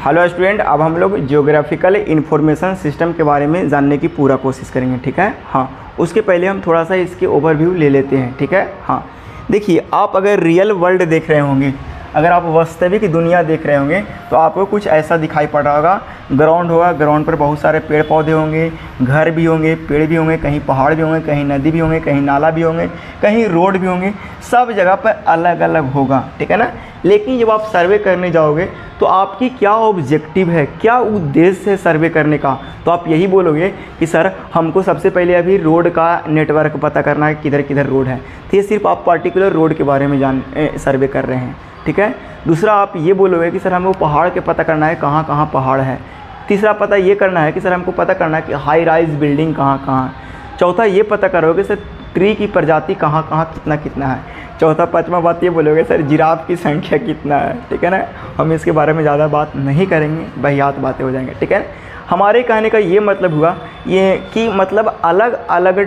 Hello student, अब हम लोग ज्योग्राफिकल इंफॉर्मेशन सिस्टम के बारे में जानने की पूरा कोशिश करेंगे। ठीक है, हाँ। उसके पहले हम थोड़ा सा इसके ओवरव्यू ले लेते हैं। ठीक है, हाँ। देखिए, आप अगर रियल वर्ल्ड देख रहे होंगे, अगर आप वास्तविक दुनिया देख रहे होंगे तो आपको कुछ ऐसा दिखाई पड़ रहा होगा। ग्राउंड होगा, ग्राउंड पर बहुत सारे पेड़ पौधे होंगे, घर भी होंगे, पेड़ भी होंगे, कहीं पहाड़ भी होंगे, कहीं नदी भी होंगे, कहीं नाला भी होंगे, कहीं रोड भी होंगे। सब जगह पर अलग अलग होगा। ठीक है ना। लेकिन जब आप सर्वे करने जाओगे तो आपकी क्या ऑब्जेक्टिव है, क्या उद्देश्य है सर्वे करने का, तो आप यही बोलोगे कि सर हमको सबसे पहले अभी रोड का नेटवर्क पता करना है, किधर किधर रोड है। तो ये सिर्फ आप पर्टिकुलर रोड के बारे में सर्वे कर रहे हैं। ठीक है। दूसरा आप ये बोलोगे कि सर हमको पहाड़ के पता करना है, कहाँ कहाँ पहाड़ है। तीसरा पता ये करना है कि सर हमको पता करना है कि हाई राइज बिल्डिंग कहाँ कहाँ है। चौथा ये पता करोगे सर ट्री की प्रजाति कहाँ कहाँ कितना कितना है। चौथा पाँचवा बात ये बोलोगे सर जिराफ की संख्या कितना है। ठीक है ना। हम इसके बारे में ज़्यादा बात नहीं करेंगे, वाहियात बातें हो जाएंगे। ठीक है। हमारे कहने का ये मतलब हुआ ये कि मतलब अलग अलग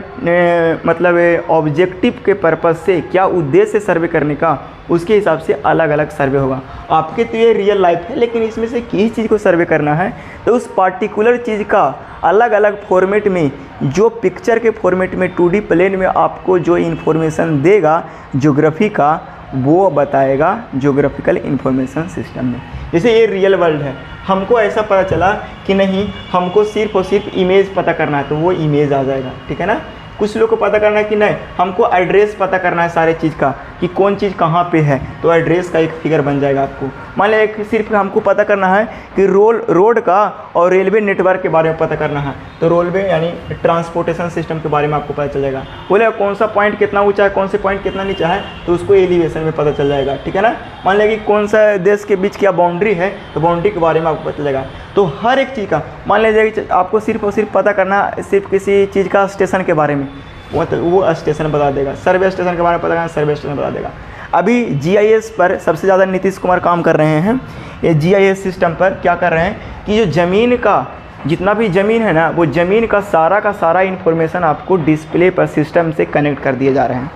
मतलब ऑब्जेक्टिव के पर्पज़ से क्या उद्देश्य सर्वे करने का, उसके हिसाब से अलग अलग सर्वे होगा। आपके तो ये रियल लाइफ है, लेकिन इसमें से किसी चीज़ को सर्वे करना है तो उस पार्टिकुलर चीज़ का अलग अलग फॉर्मेट में, जो पिक्चर के फॉर्मेट में 2D प्लेन में आपको जो इन्फॉर्मेशन देगा ज्योग्राफी का, वो बताएगा ज्योग्राफिकल इंफॉर्मेशन सिस्टम में। जैसे ये रियल वर्ल्ड है, हमको ऐसा पता चला कि नहीं हमको सिर्फ और सिर्फ इमेज पता करना है तो वो इमेज आ जाएगा। ठीक है ना। कुछ लोग को पता करना है कि नहीं हमको एड्रेस पता करना है सारे चीज़ का, कि कौन चीज़ कहाँ पे है, तो एड्रेस का एक फिगर बन जाएगा आपको। मान लिया सिर्फ हमको पता करना है कि रोड का और रेलवे नेटवर्क के बारे में पता करना है, तो रेलवे यानी ट्रांसपोर्टेशन सिस्टम के बारे में आपको पता चल जाएगा। बोले कौन सा पॉइंट कितना ऊंचा है, कौन से पॉइंट कितना नीचा है, तो उसको एलिवेशन में पता चल जाएगा। ठीक है ना। मान लिया कि कौन सा देश के बीच क्या बाउंड्री है, तो बाउंड्री के बारे में आपको पता चलेगा। तो हर एक चीज़ का मान लीजिए कि आपको सिर्फ और सिर्फ पता करना सिर्फ किसी चीज़ का स्टेशन के बारे में, वो स्टेशन बता देगा। सर्वे स्टेशन के बारे में पता करना, सर्वे स्टेशन बता देगा। अभी जीआईएस पर सबसे ज़्यादा नीतीश कुमार काम कर रहे हैं। ये जीआईएस सिस्टम पर क्या कर रहे हैं कि जो ज़मीन का जितना भी ज़मीन है ना, वो ज़मीन का सारा इन्फॉर्मेशन आपको डिस्प्ले पर सिस्टम से कनेक्ट कर दिए जा रहे हैं।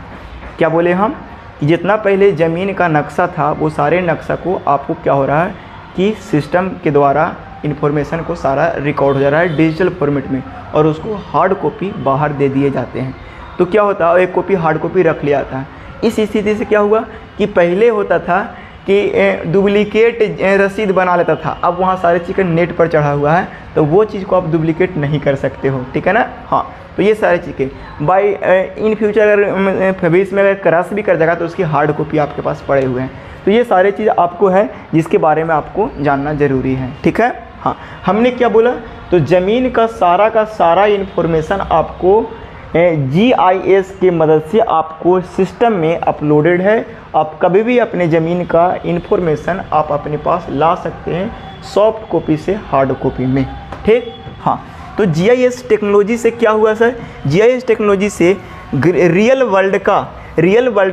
क्या बोले हम, जितना पहले ज़मीन का नक्शा था वो सारे नक्शा को आपको क्या हो रहा है कि सिस्टम के द्वारा इन्फॉर्मेशन को सारा रिकॉर्ड हो जा रहा है डिजिटल फॉर्मेट में, और उसको हार्ड कॉपी बाहर दे दिए जाते हैं। तो क्या होता है, एक कॉपी हार्ड कॉपी रख लिया था। इस स्थिति से क्या हुआ कि पहले होता था कि डुप्लीकेट रसीद बना लेता था, अब वहाँ सारे चीज़ नेट पर चढ़ा हुआ है तो वो चीज़ को आप डुप्लीकेट नहीं कर सकते हो। ठीक है ना। हाँ, तो ये सारी चीज़ें बाई इन फ्यूचर अगर भविष्य में अगर क्रैश भी कर जाएगा तो उसकी हार्ड कॉपी आपके पास पड़े हुए हैं। तो ये सारी चीज़ आपको है जिसके बारे में आपको जानना ज़रूरी है। ठीक है। हाँ, हमने क्या बोला, तो ज़मीन का सारा इन्फॉर्मेशन आपको GIS की मदद से आपको सिस्टम में अपलोडेड है। आप कभी भी अपने ज़मीन का इन्फॉर्मेशन आप अपने पास ला सकते हैं, सॉफ्ट कॉपी से हार्ड कॉपी में। ठीक। हाँ, तो GIS टेक्नोलॉजी से क्या हुआ सर, GIS टेक्नोलॉजी से रियल वर्ल्ड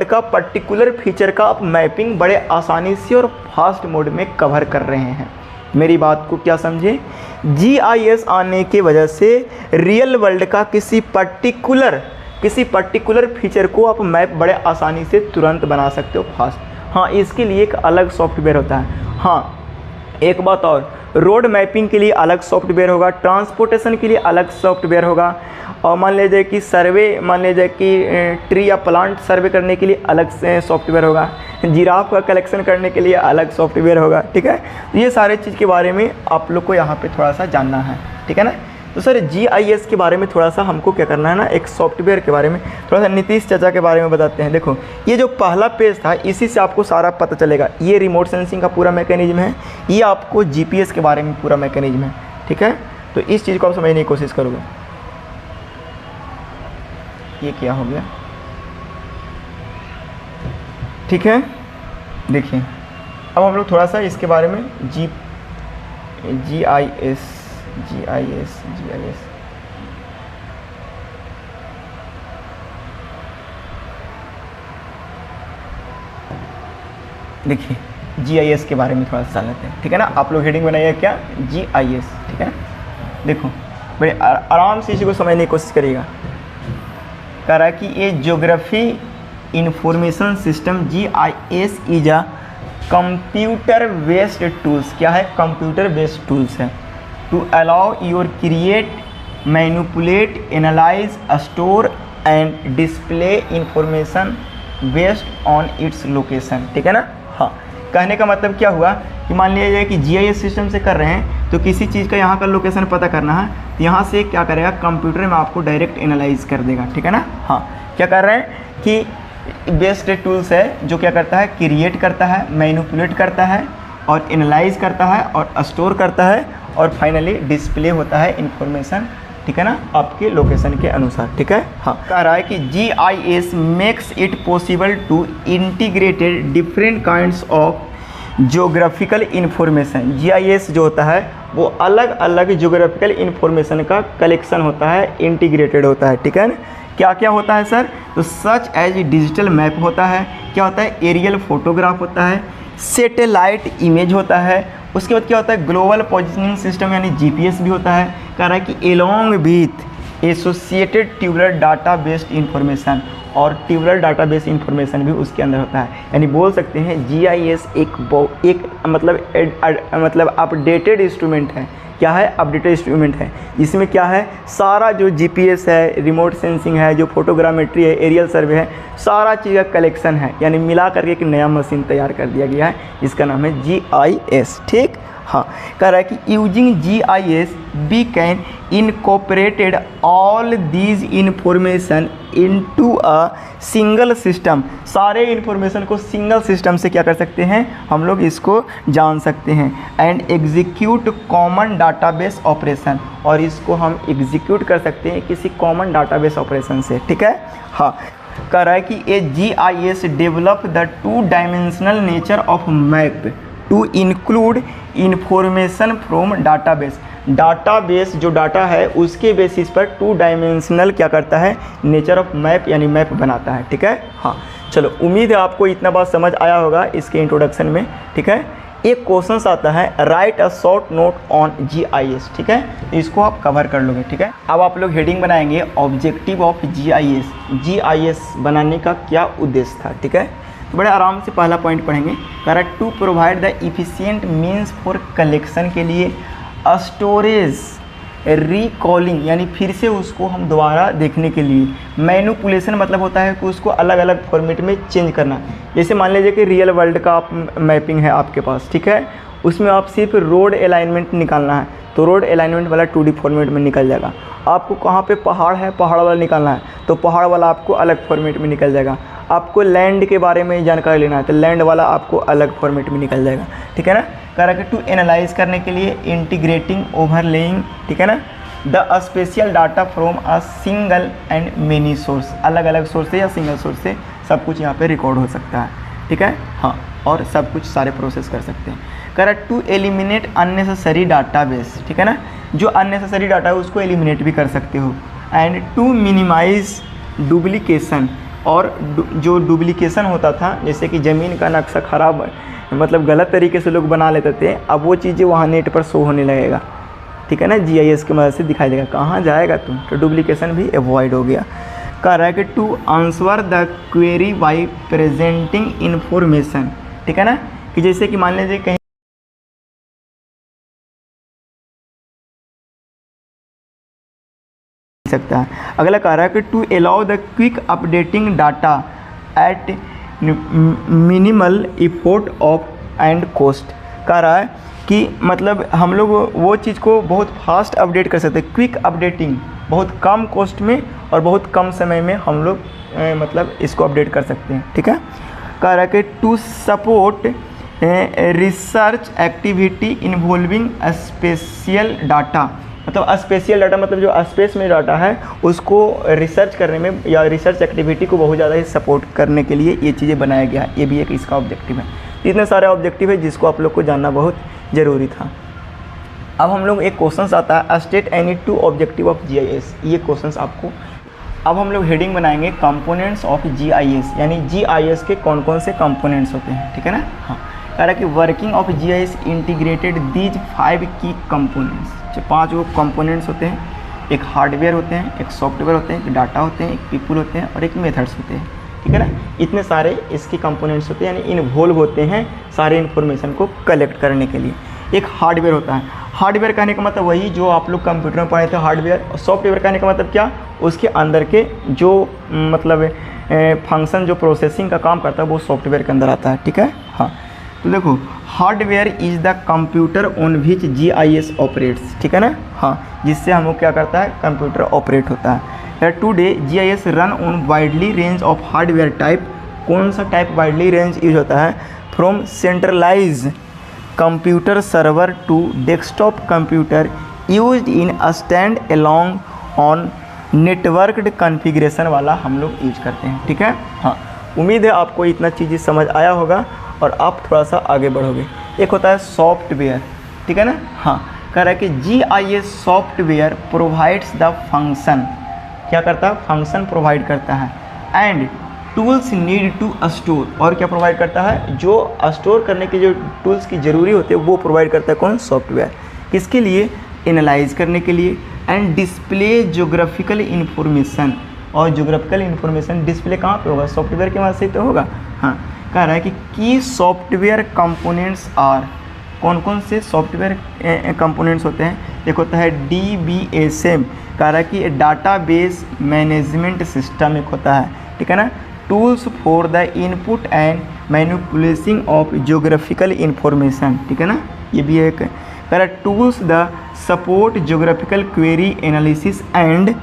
का पर्टिकुलर फीचर का आप मैपिंग बड़े आसानी से और फास्ट मोड में कवर कर रहे हैं। मेरी बात को क्या समझे, GIS आने की वजह से रियल वर्ल्ड का किसी पर्टिकुलर फीचर को आप मैप बड़े आसानी से तुरंत बना सकते हो, फास्ट। हाँ, इसके लिए एक अलग सॉफ्टवेयर होता है। हाँ, एक बात और, रोड मैपिंग के लिए अलग सॉफ्टवेयर होगा, ट्रांसपोर्टेशन के लिए अलग सॉफ्टवेयर होगा, और मान लीजिए कि ट्री या प्लांट सर्वे करने के लिए अलग से सॉफ्टवेयर होगा, जिराफ का कलेक्शन करने के लिए अलग सॉफ्टवेयर होगा। ठीक है। तो ये सारे चीज़ के बारे में आप लोग को यहाँ पे थोड़ा सा जानना है। ठीक है ना। तो सर GIS के बारे में थोड़ा सा हमको क्या करना है ना, एक सॉफ्टवेयर के बारे में थोड़ा सा नीतीश चाचा के बारे में बताते हैं। देखो, ये जो पहला पेज था इसी से आपको सारा पता चलेगा। ये रिमोट सेंसिंग का पूरा मैकेनिज्म है, ये आपको GPS के बारे में पूरा मैकेनिज्म है। ठीक है। तो इस चीज़ को आप समझने की कोशिश करोगे। ये क्या हो गया, ठीक है। देखिए, अब हम लोग थोड़ा सा इसके बारे में GIS देखिए GIS के बारे में थोड़ा सा जान लेते हैं। ठीक है ना। आप लोग हेडिंग बनाइए क्या, GIS। ठीक है ना। देखो बड़े आराम से इसी को समझने की कोशिश करिएगा। कह रहा है कि ये geography information system GIS is a computer based tools, क्या है, कंप्यूटर बेस्ड टूल्स है, to allow your create, manipulate, analyse, store and display information based on its location, ठीक है ना। हाँ, कहने का मतलब क्या हुआ कि मान लीजिए कि जीआईएस सिस्टम से कर रहे हैं तो किसी चीज़ का यहाँ का लोकेशन पता करना है तो यहाँ से क्या करेगा, कंप्यूटर में आपको डायरेक्ट एनालाइज कर देगा, ठीक है ना। हाँ, क्या कर रहे हैं कि बेस्ड टूल्स है जो क्या करता है, क्रिएट करता है, मैनिपुलेट करता है और एनालाइज करता है और स्टोर करता है और फाइनली डिस्प्ले होता है इंफॉर्मेशन, ठीक है ना, आपके लोकेशन के अनुसार, ठीक है। हाँ, कह रहा है कि GIS makes it possible to integrated different kinds of geographical information. GIS जो होता है वो अलग अलग ज्योग्राफिकल इंफॉर्मेशन का कलेक्शन होता है, इंटीग्रेटेड होता है, ठीक है ना। क्या क्या होता है सर, तो सच एज डिजिटल मैप होता है, क्या होता है, एरियल फोटोग्राफ होता है, सैटेलाइट इमेज होता है, उसके बाद क्या होता है, ग्लोबल पोजिशनिंग सिस्टम यानी GPS भी होता है। कह रहा है कि along with associated tubular data based information, और ट्यूबुलर डाटा बेस्ड इंफॉर्मेशन भी उसके अंदर होता है। यानी बोल सकते हैं GIS एक मतलब अपडेटेड इंस्ट्रूमेंट है। क्या है, अपडेटेड इंस्ट्रूमेंट है। इसमें क्या है, सारा जो GPS है, रिमोट सेंसिंग है, जो फोटोग्रामेट्री है, एरियल सर्वे है, सारा चीज़ का कलेक्शन है, यानी मिला करके एक नया मशीन तैयार कर दिया गया है, इसका नाम है GIS, ठीक। हाँ, कह रहा है कि using GIS we can incorporated all these information into a single system. सारे इंफॉर्मेशन को सिंगल सिस्टम से क्या कर सकते हैं, हम लोग इसको जान सकते हैं। And execute common database operation, और इसको हम एग्जीक्यूट कर सकते हैं किसी कॉमन डाटाबेस ऑपरेशन से, ठीक है। हाँ, कह रहा है कि a GIS develop the 2 dimensional nature of map to include information from database. Database जो डाटा है उसके बेसिस पर 2 डायमेंशनल क्या करता है, नेचर ऑफ मैप यानी मैप बनाता है, ठीक है। हाँ, चलो, उम्मीद है आपको इतना बात समझ आया होगा इसके इंट्रोडक्शन में, ठीक है। एक क्वेश्चन आता है, right a short note on GIS, ठीक है, इसको आप कवर कर लोगे, ठीक है। अब आप लोग हेडिंग बनाएंगे ऑब्जेक्टिव ऑफ GIS। GIS बनाने का क्या उद्देश्य था, ठीक है। तो बड़े आराम से पहला पॉइंट पढ़ेंगे। Correct, to provide the efficient means for collection के लिए, स्टोरेज, रिकॉलिंग यानी फिर से उसको हम दोबारा देखने के लिए, मैनिपुलेशन मतलब होता है कि उसको अलग अलग फॉर्मेट में चेंज करना। जैसे मान लीजिए कि रियल वर्ल्ड का आप मैपिंग है आपके पास, ठीक है, उसमें आप सिर्फ रोड अलाइनमेंट निकालना है तो रोड अलाइनमेंट वाला 2D फॉर्मेट में निकल जाएगा। आपको कहाँ पे पहाड़ है, पहाड़ वाला निकालना है तो पहाड़ वाला आपको अलग फॉर्मेट में निकल जाएगा। आपको लैंड के बारे में जानकारी लेना है तो लैंड वाला आपको अलग फॉर्मेट में निकल जाएगा, ठीक है ना। कह रहा है कि टू एनालाइज करने के लिए इंटीग्रेटिंग, ओवरलेइंग, ठीक है ना, the special data from a single and many source, अलग अलग सोर्स से या सिंगल सोर्स से सब कुछ यहाँ पे रिकॉर्ड हो सकता है, ठीक है। हाँ, और सब कुछ सारे प्रोसेस कर सकते हैं। कह रहा है टू एलिमिनेट अननेसेसरी डाटाबेस, ठीक है ना, जो अननेसेसरी डाटा है उसको एलिमिनेट भी कर सकते हो। एंड टू मिनिमाइज डुप्लीकेशन, और जो डुप्लीकेशन होता था जैसे कि ज़मीन का नक्शा ख़राब मतलब गलत तरीके से लोग बना लेते थे, अब वो चीज़ें वहाँ नेट पर शो होने लगेगा, ठीक है ना, GIS की मदद से दिखाई देगा कहाँ जाएगा तुम, तो डुप्लीकेशन भी अवॉइड हो गया। कह रहा है कि to answer the query by presenting information, ठीक है ना, कि जैसे कि मान लीजिए कहीं सकता है। अगला कह रहा है कि to allow the quick updating data at minimal effort of and cost. कह रहा है कि मतलब हम लोग वो चीज़ को बहुत फास्ट अपडेट कर सकते हैं, क्विक अपडेटिंग, बहुत कम कॉस्ट में और बहुत कम समय में हम लोग मतलब इसको अपडेट कर सकते हैं, ठीक है। कह रहा है कि to support research activity involving spatial data, मतलब स्पेशियल डाटा मतलब जो स्पेस में डाटा है उसको रिसर्च करने में या रिसर्च एक्टिविटी को बहुत ज़्यादा ही सपोर्ट करने के लिए ये चीज़ें बनाया गया है। ये भी एक इसका ऑब्जेक्टिव है। इतने सारे ऑब्जेक्टिव है जिसको आप लोग को जानना बहुत ज़रूरी था। अब हम लोग एक क्वेश्चन आता है, state any 2 objective of GIS। ये क्वेश्चन आपको, अब हम लोग हेडिंग बनाएंगे कंपोनेंट्स ऑफ GIS, यानी GIS के कौन कौन से कंपोनेंट्स होते हैं, ठीक है ना। हाँ, कह रहा है कि working of GIS integrated these 5 की कंपोनेंट्स, 5 वो कंपोनेंट्स होते हैं। एक हार्डवेयर होते हैं, एक सॉफ्टवेयर होते हैं, एक डाटा होते हैं, एक पीपल होते हैं और एक मेथड्स होते हैं, ठीक ठीक है ना। इतने सारे इसके कंपोनेंट्स होते हैं, यानी इन्वॉल्व होते हैं सारे इन्फॉर्मेशन को कलेक्ट करने के लिए। एक हार्डवेयर होता है, हार्डवेयर कहने का मतलब वही जो आप लोग कंप्यूटर में पढ़े थे हार्डवेयर, और सॉफ्टवेयर कहने का मतलब क्या, उसके अंदर के जो मतलब फंक्शन जो प्रोसेसिंग का काम करता है वो सॉफ्टवेयर के अंदर आता है, ठीक है। हाँ, तो देखो hardware is the computer on which GIS operates, ठीक है ना। हाँ, जिससे हम लोग क्या करता है, कंप्यूटर ऑपरेट होता है। Today GIS run on widely range of hardware type. कौन सा टाइप वाइडली रेंज यूज होता है, from centralize computer server to desktop computer used in a stand along on networked configuration वाला हम लोग यूज करते हैं, ठीक है। हाँ, उम्मीद है आपको इतना चीज़ समझ आया होगा और आप थोड़ा सा आगे बढ़ोगे। एक होता है सॉफ्टवेयर, ठीक है ना। हाँ, कह रहा है कि GIS software provides the function, क्या करता है, फंक्शन प्रोवाइड करता है, and tools need to store, और क्या प्रोवाइड करता है, जो स्टोर करने के जो टूल्स की ज़रूरी होती है वो प्रोवाइड करता है कौन, सॉफ्टवेयर। किसके लिए, एनालाइज करने के लिए, एंड डिस्प्ले जोग्राफिकल इन्फॉर्मेशन, और जोग्राफिकल इन्फॉर्मेशन डिस्प्ले कहाँ पे होगा, सॉफ्टवेयर के मदद से तो होगा। हाँ, कह रहा है कि की सॉफ्टवेयर कंपोनेंट्स आर, कौन कौन से सॉफ्टवेयर कंपोनेंट्स होते हैं, एक होता है DBSM, कह रहा है कि डाटाबेस मैनेजमेंट सिस्टम एक होता है, ठीक है ना। Tools for the input and manipulation of geographical information, ठीक है ना, ये भी एक। कह रहा है tools the support geographical query analysis and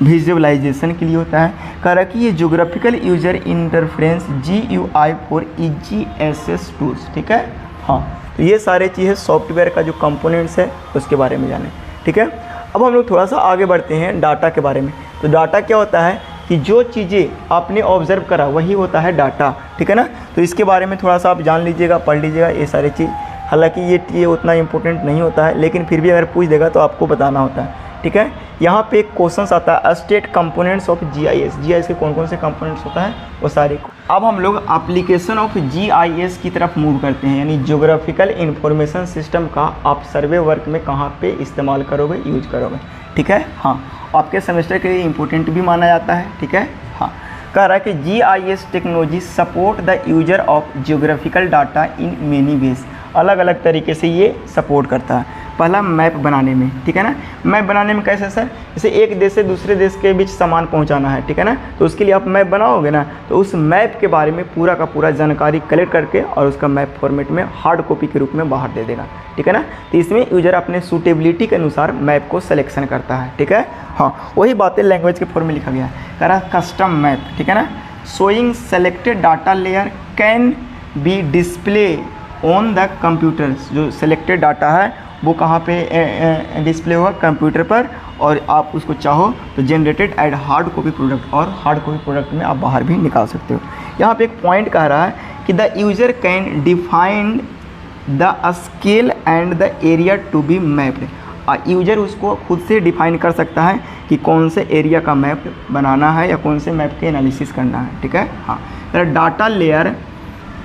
visualisation के लिए होता है। कह रहा है कि ये जोग्राफिकल user interference GUI for EGSS tools, ठीक है। हाँ, तो ये सारे चीज़ें सॉफ्टवेयर का जो कंपोनेंट्स है उसके बारे में जाने, ठीक है। अब हम लोग थोड़ा सा आगे बढ़ते हैं डाटा के बारे में। तो डाटा क्या होता है कि जो चीज़ें आपने ऑब्जर्व करा वही होता है डाटा, ठीक है ना। तो इसके बारे में थोड़ा सा आप जान लीजिएगा, पढ़ लीजिएगा ये सारी चीज़। हालांकि ये उतना इंपॉर्टेंट नहीं होता है, लेकिन फिर भी अगर पूछ देगा तो आपको बताना होता है, ठीक है। यहाँ पे एक क्वेश्चन आता है, स्टेट कंपोनेंट्स ऑफ GIS के कौन कौन से कंपोनेंट्स होता है वो सारे। अब हम लोग एप्लीकेशन ऑफ GIS की तरफ मूव करते हैं, यानी ज्योग्राफिकल इंफॉर्मेशन सिस्टम का आप सर्वे वर्क में कहाँ पे इस्तेमाल करोगे, यूज करोगे, ठीक है। हाँ, आपके सेमेस्टर के लिए इम्पोर्टेंट भी माना जाता है, ठीक है। हाँ, कह रहा है कि GIS technology support the user of geographical data in many ways, अलग अलग तरीके से ये सपोर्ट करता है। पहला मैप बनाने में, ठीक है ना। मैप बनाने में कैसे सर, जैसे एक देश से दूसरे देश के बीच सामान पहुंचाना है, ठीक है ना, तो उसके लिए आप मैप बनाओगे ना, तो उस मैप के बारे में पूरा का पूरा जानकारी कलेक्ट करके और उसका मैप फॉर्मेट में हार्ड कॉपी के रूप में बाहर दे देगा, ठीक है ना। तो इसमें यूजर अपने सूटेबिलिटी के अनुसार मैप को सिलेक्शन करता है, ठीक है। हाँ, वही बातें लैंग्वेज के फॉर्म में लिखा गया है। कह रहा है कस्टम मैप, ठीक है ना, showing selected data layer can B display on the computers, जो सेलेक्टेड डाटा है वो कहाँ पे डिस्प्ले होगा, कंप्यूटर पर, और आप उसको चाहो तो generated add hard copy product, और हार्ड कॉपी प्रोडक्ट में आप बाहर भी निकाल सकते हो। यहाँ पे एक पॉइंट कह रहा है कि the user can define the scale and the area to be mapped. User उसको खुद से डिफाइन कर सकता है कि कौन से एरिया का मैप बनाना है या कौन से मैप के एनालिसिस करना है, ठीक है। हाँ, data layer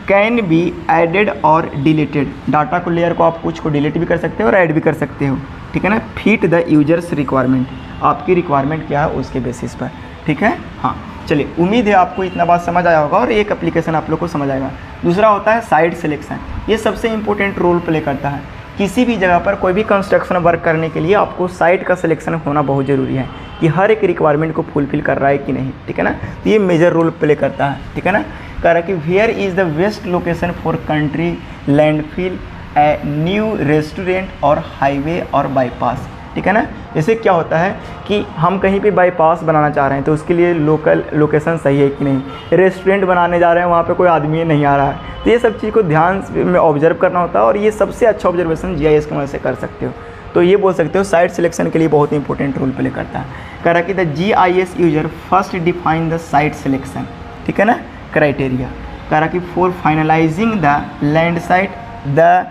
can be added और डिलीटेड, डाटा को लेयर को आप कुछ को डिलीट भी कर सकते हो और ऐड भी कर सकते हो, ठीक है ना। फिट द यूजर्स रिक्वायरमेंट, आपकी रिक्वायरमेंट क्या है उसके बेसिस पर, ठीक है। हाँ, चलिए, उम्मीद है आपको इतना बात समझ आया होगा और एक एप्लीकेशन आप लोग को समझ आएगा। दूसरा होता है साइट सिलेक्शन, ये सबसे इंपॉर्टेंट रोल प्ले करता है। किसी भी जगह पर कोई भी कंस्ट्रक्शन वर्क करने के लिए आपको साइट का सिलेक्शन होना बहुत ज़रूरी है कि हर एक रिक्वायरमेंट को फुलफिल कर रहा है कि नहीं, ठीक है ना। तो ये मेजर रोल प्ले करता है, ठीक है ना। कह रहा है कि where is the best location for country landfill a new restaurant और हाईवे और बाईपास, ठीक है ना। जैसे क्या होता है कि हम कहीं पे बाईपास बनाना चाह रहे हैं तो उसके लिए लोकल लोकेशन सही है कि नहीं, रेस्टोरेंट बनाने जा रहे हैं वहाँ पे कोई आदमी नहीं आ रहा है, तो ये सब चीज़ को ध्यान में ऑब्जर्व करना होता है, और ये सबसे अच्छा ऑब्जर्वेशन GIS की मदद से कर सकते हो। तो ये बोल सकते हो साइट सिलेक्शन के लिए बहुत इंपॉर्टेंट रोल प्ले करता है। कह रहा है कि the GIS user first define the site selection, ठीक है ना, क्राइटेरिया। कह रहा कि for finalising the land site the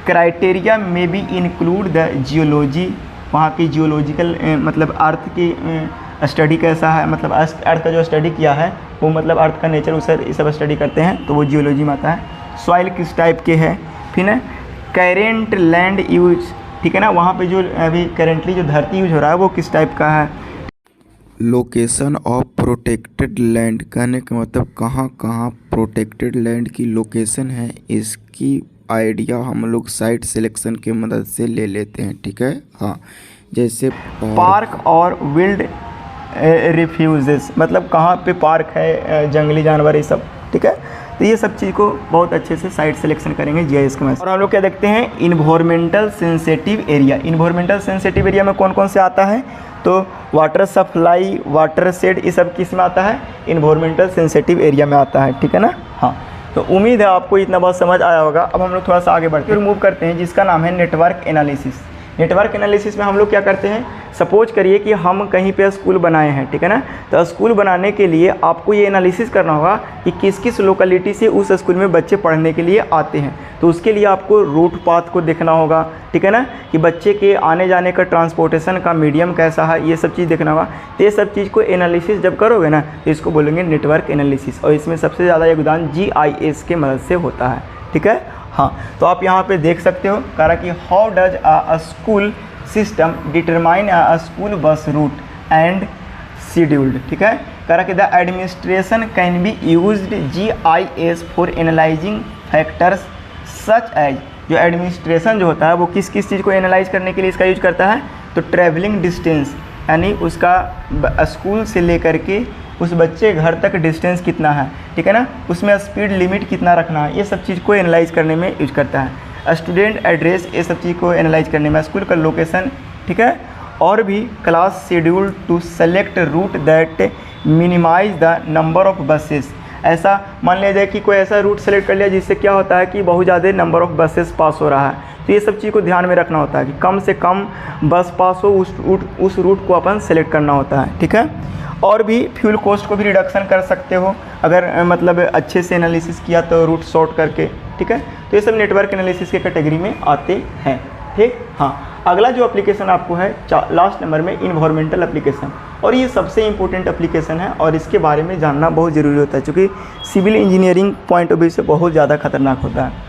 criteria में भी इंक्लूड द जियोलॉजी, वहाँ की जियोलॉजिकल मतलब अर्थ की स्टडी कैसा है, मतलब अर्थ का जो स्टडी किया है वो मतलब अर्थ का नेचर उसे ये सब स्टडी करते हैं तो वो जियोलॉजी में आता है। सॉइल किस टाइप के है, फिर ना करेंट लैंड यूज, ठीक है ना, वहाँ पे जो अभी करेंटली जो धरती यूज हो रहा है वो किस टाइप का है। लोकेशन ऑफ प्रोटेक्टेड लैंड कहने का मतलब कहाँ कहाँ प्रोटेक्टेड लैंड की लोकेशन है, इसकी आइडिया हम लोग साइट सिलेक्शन की मदद से ले लेते हैं। ठीक है, हाँ, जैसे पार्क और विल्ड रिफ्यूजेस, मतलब कहाँ पे पार्क है, जंगली जानवर, ये सब। ठीक है, तो ये सब चीज़ को बहुत अच्छे से साइट सिलेक्शन करेंगे जीआईएस के मदद से। और हम लोग क्या देखते हैं, environmental sensitive area. Environmental sensitive area में कौन कौन से आता है, तो वाटर सप्लाई, वाटर शेड, ये सब किस में आता है, इन्वायरमेंटल सेंसिटिव एरिया में आता है। ठीक है ना, हाँ। तो उम्मीद है आपको इतना बात समझ आया होगा। अब हम लोग थोड़ा सा आगे बढ़ते हैं, मूव करते हैं, जिसका नाम है नेटवर्क एनालिसिस। नेटवर्क एनालिसिस में हम लोग क्या करते हैं, सपोज करिए कि हम कहीं पे स्कूल बनाए हैं, ठीक है ना। तो स्कूल बनाने के लिए आपको ये एनालिसिस करना होगा कि किस किस लोकेलिटी से उस स्कूल में बच्चे पढ़ने के लिए आते हैं। तो उसके लिए आपको रूट पाथ को देखना होगा, ठीक है ना, कि बच्चे के आने जाने का ट्रांसपोर्टेशन का मीडियम कैसा है, ये सब चीज़ देखना होगा। तो ये सब चीज़ को एनालिसिस जब करोगे ना, तो इसको बोलेंगे नेटवर्क एनालिसिस, और इसमें सबसे ज़्यादा योगदान GIS के मदद से होता है। ठीक है, हाँ। तो आप यहाँ पे देख सकते हो, कह रहा कि how does a school system determine a school bus route and scheduled. ठीक है, कह रहा कि the administration can be used GIS for analysing factors such as. जो एडमिनिस्ट्रेशन जो होता है वो किस किस चीज़ को एनालाइज करने के लिए इसका यूज करता है, तो ट्रैवलिंग डिस्टेंस, यानी उसका स्कूल से लेकर के उस बच्चे घर तक डिस्टेंस कितना है, ठीक है ना, उसमें स्पीड लिमिट कितना रखना है, ये सब चीज़ को एनालाइज करने में यूज करता है। स्टूडेंट एड्रेस, ये सब चीज़ को एनालाइज करने में, स्कूल का लोकेशन, ठीक है, और भी class schedule to select route that minimize the number of buses. ऐसा मान लिया जाए कि कोई ऐसा रूट सेलेक्ट कर लिया जिससे क्या होता है कि बहुत ज़्यादा नंबर ऑफ बसेस पास हो रहा है, तो ये सब चीज़ को ध्यान में रखना होता है कि कम से कम बस पास हो, उस रूट को अपन सेलेक्ट करना होता है। ठीक है, और भी फ्यूल कॉस्ट को भी रिडक्शन कर सकते हो अगर मतलब अच्छे से एनालिसिस किया तो रूट शॉर्ट करके। ठीक है, तो ये सब नेटवर्क एनालिसिस के कैटेगरी में आते हैं। ठीक, हाँ। अगला जो एप्लीकेशन आपको है लास्ट नंबर में, इन्वायरमेंटल एप्लीकेशन, और ये सबसे इंपॉर्टेंट एप्लीकेशन है और इसके बारे में जानना बहुत ज़रूरी होता है, क्योंकि civil engineering point of view से बहुत ज़्यादा खतरनाक होता है।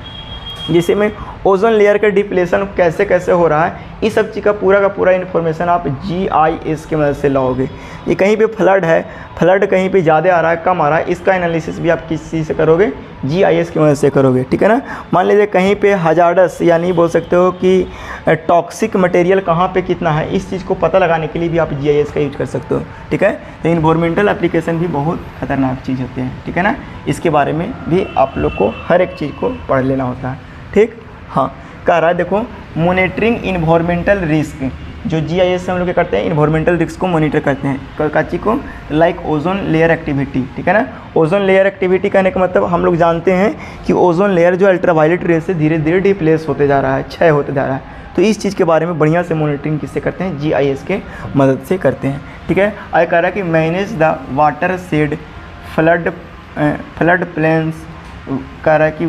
जिससे में ओजोन लेयर का डिप्लेशन कैसे कैसे हो रहा है, इस सब चीज़ का पूरा इन्फॉर्मेशन आप GIS की मदद से लाओगे। ये कहीं पे फ्लड है, फ्लड कहीं पे ज़्यादा आ रहा है, कम आ रहा है, इसका एनालिसिस भी आप किस चीज़ से करोगे, GIS की मदद से करोगे। ठीक है ना, मान लीजिए कहीं पे हजार्डस, यानी बोल सकते हो कि टॉक्सिक मटेरियल कहाँ पे कितना है, इस चीज़ को पता लगाने के लिए भी आप GIS का यूज कर सकते हो। ठीक है, तो इन्वायरमेंटल एप्लीकेशन भी बहुत खतरनाक चीज़ होते हैं। ठीक है ना, इसके बारे में भी आप लोग को हर एक चीज़ को पढ़ लेना होता है। ठीक, हाँ। कह रहा है देखो, मॉनिटरिंग इन्वायरमेंटल रिस्क, जो GIS से हम लोग क्या करते हैं, इन्वायरमेंटल रिस्क को मॉनिटर करते हैं, काची को, लाइक ओजोन लेयर एक्टिविटी। ठीक है ना, ओजोन लेयर एक्टिविटी कहने का मतलब हम लोग जानते हैं कि ओजोन लेयर जो अल्ट्रावायलेट रेस से धीरे धीरे डिप्लेस होते जा रहा है, क्षय होते जा रहा है, तो इस चीज़ के बारे में बढ़िया से मॉनिटरिंग किससे करते हैं, GIS के मदद से करते हैं। ठीक है, आगे कह रहा है कि manage the water shade, flood plains, कह रहा है कि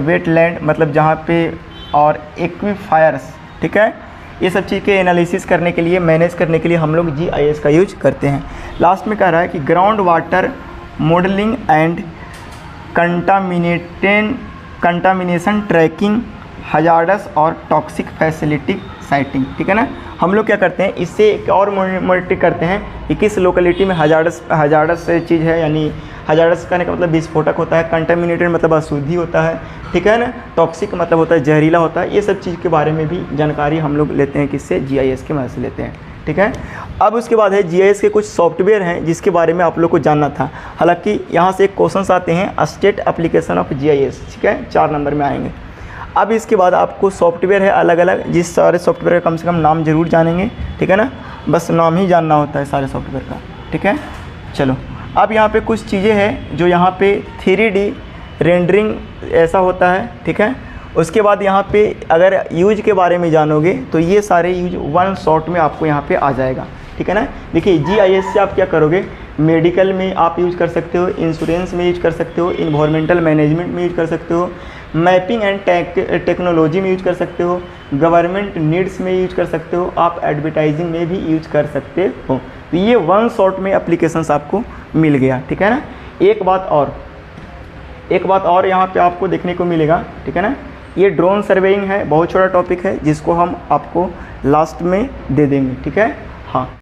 वेटलैंड, मतलब जहाँ पे, और एक्वीफायर्स। ठीक है, ये सब चीज़ के एनालिसिस करने के लिए, मैनेज करने के लिए हम लोग GIS का यूज करते हैं। लास्ट में कह रहा है कि ground water modelling and contamination tracking, hazardous और टॉक्सिक फैसिलिटी साइटिंग। ठीक है ना, हम लोग क्या करते हैं, इससे एक और मॉनिटर करते हैं कि किस लोकेलिटी में हजार्डस चीज़ है, यानी हजार्डस कहने का मतलब विस्फोटक होता है, कंटामिनेटेड मतलब अशुद्धि होता है, ठीक है ना, टॉक्सिक मतलब होता है जहरीला होता है। ये सब चीज़ के बारे में भी जानकारी हम लोग लेते हैं, किससे, GIS की मदद से लेते हैं। ठीक है, अब उसके बाद है GIS के कुछ सॉफ्टवेयर हैं जिसके बारे में आप लोग को जानना था। हालांकि यहाँ से एक क्वेश्चंस आते हैं, स्टेट एप्लीकेशन ऑफ GIS, ठीक है, 4 नंबर में आएंगे। अब इसके बाद आपको सॉफ्टवेयर है अलग अलग, जिस सारे सॉफ्टवेयर का कम से कम नाम जरूर जानेंगे। ठीक है ना, बस नाम ही जानना होता है सारे सॉफ्टवेयर का। ठीक है, चलो अब यहाँ पे कुछ चीज़ें हैं जो यहाँ पे 3D रेंडरिंग ऐसा होता है। ठीक है, उसके बाद यहाँ पे अगर यूज के बारे में जानोगे तो ये सारे यूज वन शॉट में आपको यहाँ पे आ जाएगा। ठीक है ना, देखिए GIS से आप क्या करोगे, मेडिकल में आप यूज कर सकते हो, इंश्योरेंस में यूज कर सकते हो, इन्वायरमेंटल मैनेजमेंट में यूज कर सकते हो, मैपिंग एंड टेक्नोलॉजी में यूज कर सकते हो, गवर्नमेंट नीड्स में यूज कर सकते हो, आप एडवर्टाइजिंग में भी यूज कर सकते हो। तो ये वन शॉट में एप्लीकेशंस आपको मिल गया। ठीक है ना, एक बात और यहाँ पे आपको देखने को मिलेगा। ठीक है ना, ये ड्रोन सर्वेइंग है, बहुत छोटा टॉपिक है जिसको हम आपको लास्ट में दे देंगे। ठीक है, हाँ।